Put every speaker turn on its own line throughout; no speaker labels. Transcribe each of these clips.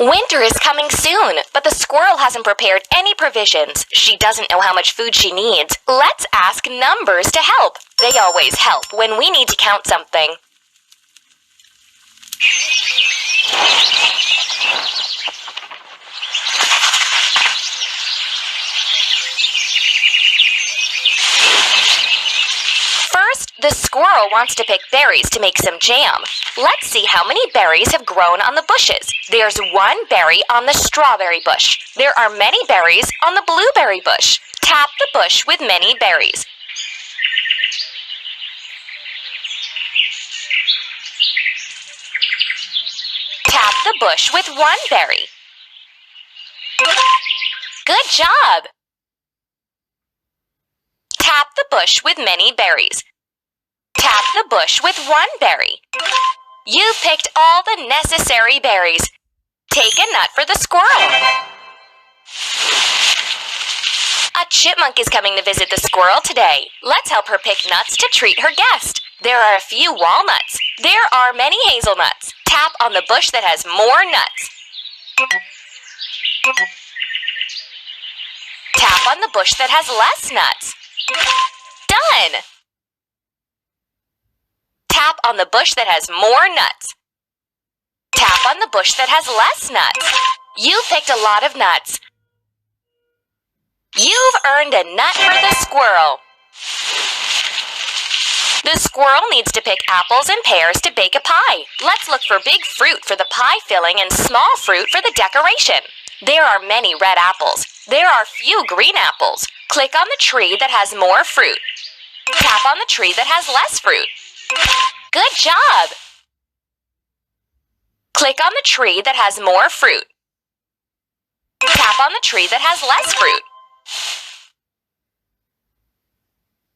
Winter is coming soon, but the squirrel hasn't prepared any provisions. She doesn't know how much food she needs. Let's ask numbers to help. They always help when we need to count something. First, the squirrel wants to pick berries to make some jam. Let's see how many berries have grown on the bushes. There's one berry on the strawberry bush. There are many berries on the blueberry bush. Tap the bush with many berries. Tap the bush with one berry. Good job! Tap the bush with many berries. Tap the bush with one berry. You've picked all the necessary berries. Take a nut for the squirrel. A chipmunk is coming to visit the squirrel today. Let's help her pick nuts to treat her guest. There are a few walnuts. There are many hazelnuts. Tap on the bush that has more nuts. Tap on the bush that has less nuts. Done! Tap on the bush that has more nuts. Tap on the bush that has less nuts. You picked a lot of nuts. You've earned a nut for the squirrel. The squirrel needs to pick apples and pears to bake a pie. Let's look for big fruit for the pie filling and small fruit for the decoration. There are many red apples. There are few green apples. Click on the tree that has more fruit. Tap on the tree that has less fruit. Good job! Click on the tree that has more fruit. Tap on the tree that has less fruit.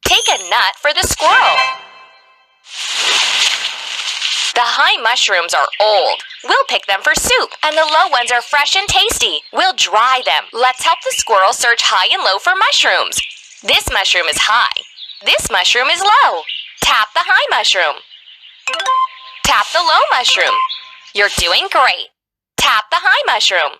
Take a nut for the squirrel. The high mushrooms are old. We'll pick them for soup, and the low ones are fresh and tasty. We'll dry them. Let's help the squirrel search high and low for mushrooms. This mushroom is high. This mushroom is low. Tap the high mushroom. Tap the low mushroom. You're doing great. Tap the high mushroom.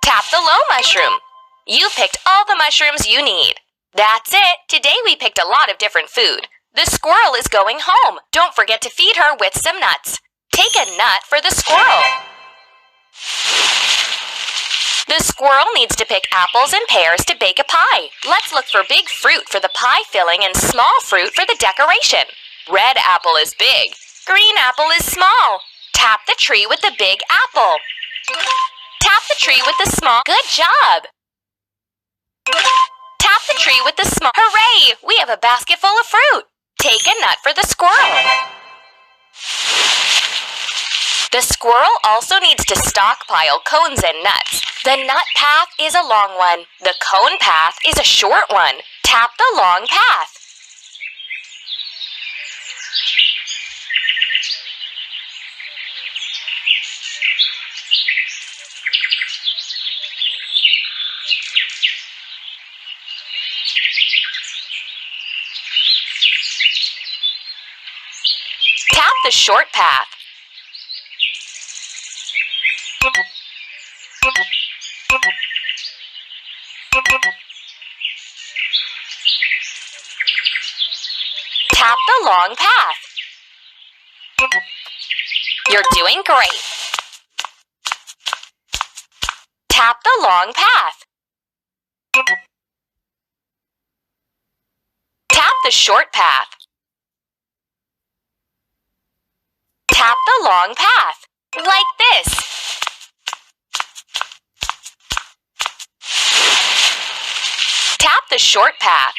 Tap the low mushroom. You picked all the mushrooms you need. That's it. Today we picked a lot of different food. The squirrel is going home. Don't forget to feed her with some nuts. Take a nut for the squirrel. The squirrel needs to pick apples and pears to bake a pie. Let's look for big fruit for the pie filling and small fruit for the decoration. Red apple is big. Green apple is small. Tap the tree with the big apple. Tap the tree with the small. Good job! Tap the tree with the small. Hooray! We have a basket full of fruit. Take a nut for the squirrel. The squirrel also needs to stockpile cones and nuts. The nut path is a long one. The cone path is a short one. Tap the long path. Tap the short path. Tap the long path. You're doing great. Tap the long path. Tap the short path. Tap the long path, like this. Tap the short path.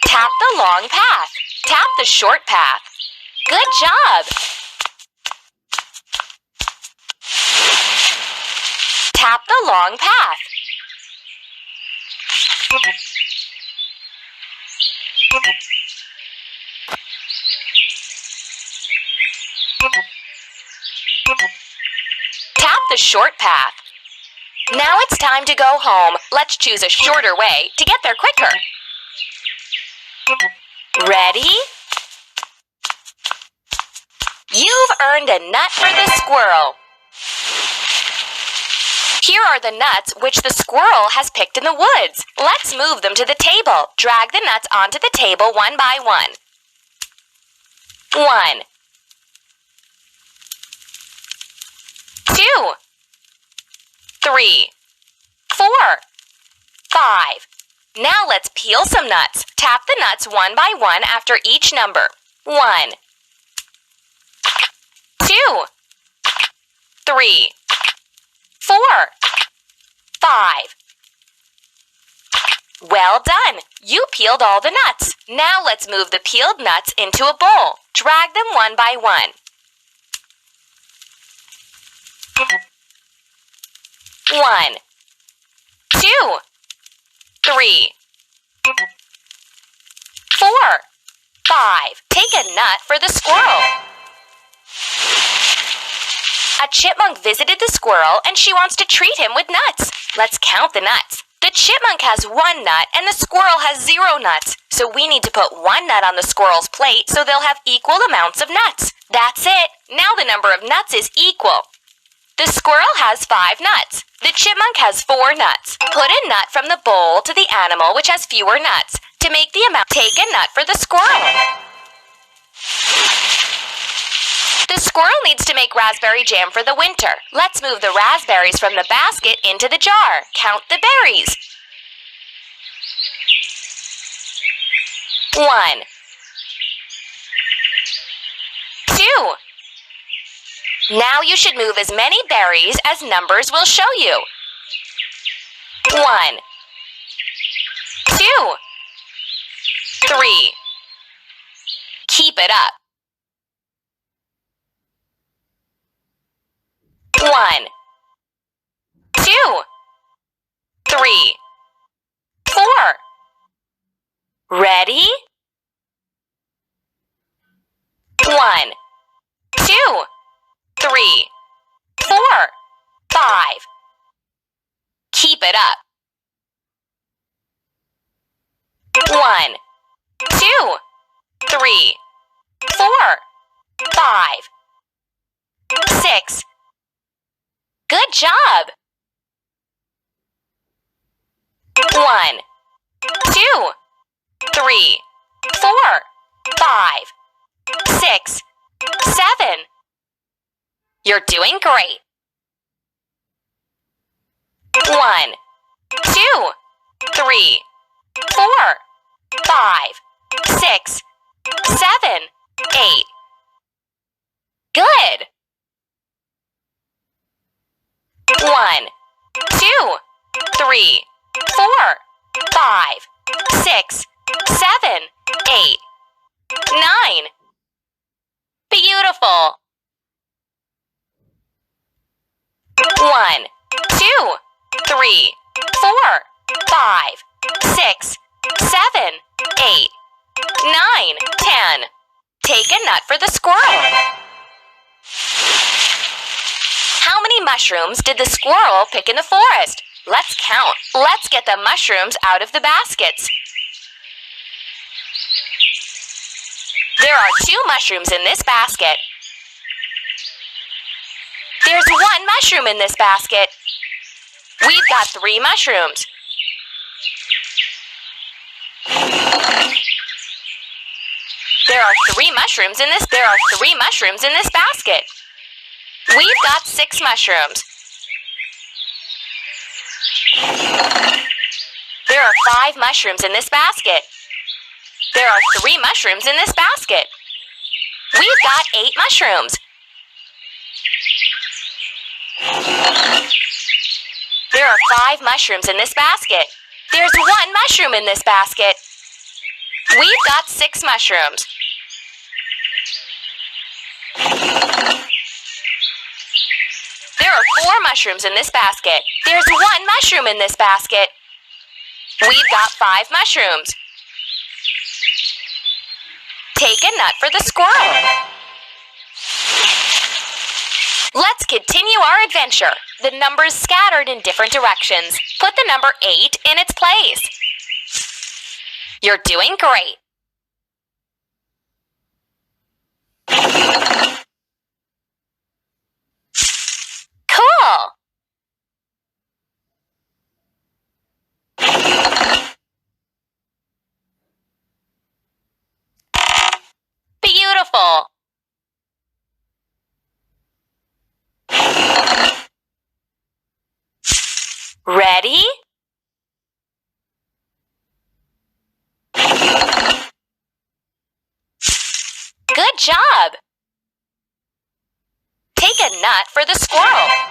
Tap the long path. Tap the short path. Good job! Tap the long path. Tap the short path. Now it's time to go home. Let's choose a shorter way to get there quicker. Ready? You've earned a nut for the squirrel. Here are the nuts which the squirrel has picked in the woods. Let's move them to the table. Drag the nuts onto the table one by one. 1, 2, 3, 4, 5. Now let's peel some nuts. Tap the nuts one by one after each number. 1, 2, 3, 4, 5. Well done! You peeled all the nuts. Now let's move the peeled nuts into a bowl. Drag them one by one. 1, 2, 3, 4, 5. Take a nut for the squirrel. A chipmunk visited the squirrel and she wants to treat him with nuts. Let's count the nuts. The chipmunk has 1 nut and the squirrel has 0 nuts. So we need to put 1 nut on the squirrel's plate so they'll have equal amounts of nuts. That's it. Now the number of nuts is equal. The squirrel has 5 nuts. The chipmunk has 4 nuts. Put a nut from the bowl to the animal which has fewer nuts. To make the amount, take a nut for the squirrel. The squirrel needs to make raspberry jam for the winter. Let's move the raspberries from the basket into the jar. Count the berries. 1, 2. Now you should move as many berries as numbers will show you. 1, 2, 3. Keep it up. 1, 2, 3, 4. Ready? 1, 2, 3, 4, 5. Keep it up. 1, 2, 3, 4, 5, 6. Good job! 1, 2, 3, 4, 5, 6, 7. You're doing great. 1, 2, 3, 4, 5, 6, 7, 8. Good! 1, 2, 3, 4, 5, 6, 7, 8, 9. Beautiful! 1, 2, 3, 4, 5, 6, 7, 8, 9, 10. Take a nut for the squirrel. How many mushrooms did the squirrel pick in the forest? Let's count. Let's get the mushrooms out of the baskets. There are 2 mushrooms in this basket. There's 1 mushroom in this basket. We've got 3 mushrooms. There are 3 mushrooms in this. There are 3 mushrooms in this basket. We've got 6 mushrooms. There are 5 mushrooms in this basket. There are 3 mushrooms in this basket. We've got 8 mushrooms. There are 5 mushrooms in this basket. There's 1 mushroom in this basket. We've got 6 mushrooms. There are 4 mushrooms in this basket. There's 1 mushroom in this basket. We've got 5 mushrooms. Take a nut for the squirrel. Let's continue our adventure. The numbers scattered in different directions. Put the number 8 in its place. You're doing great. Cool! nut for the squirrel.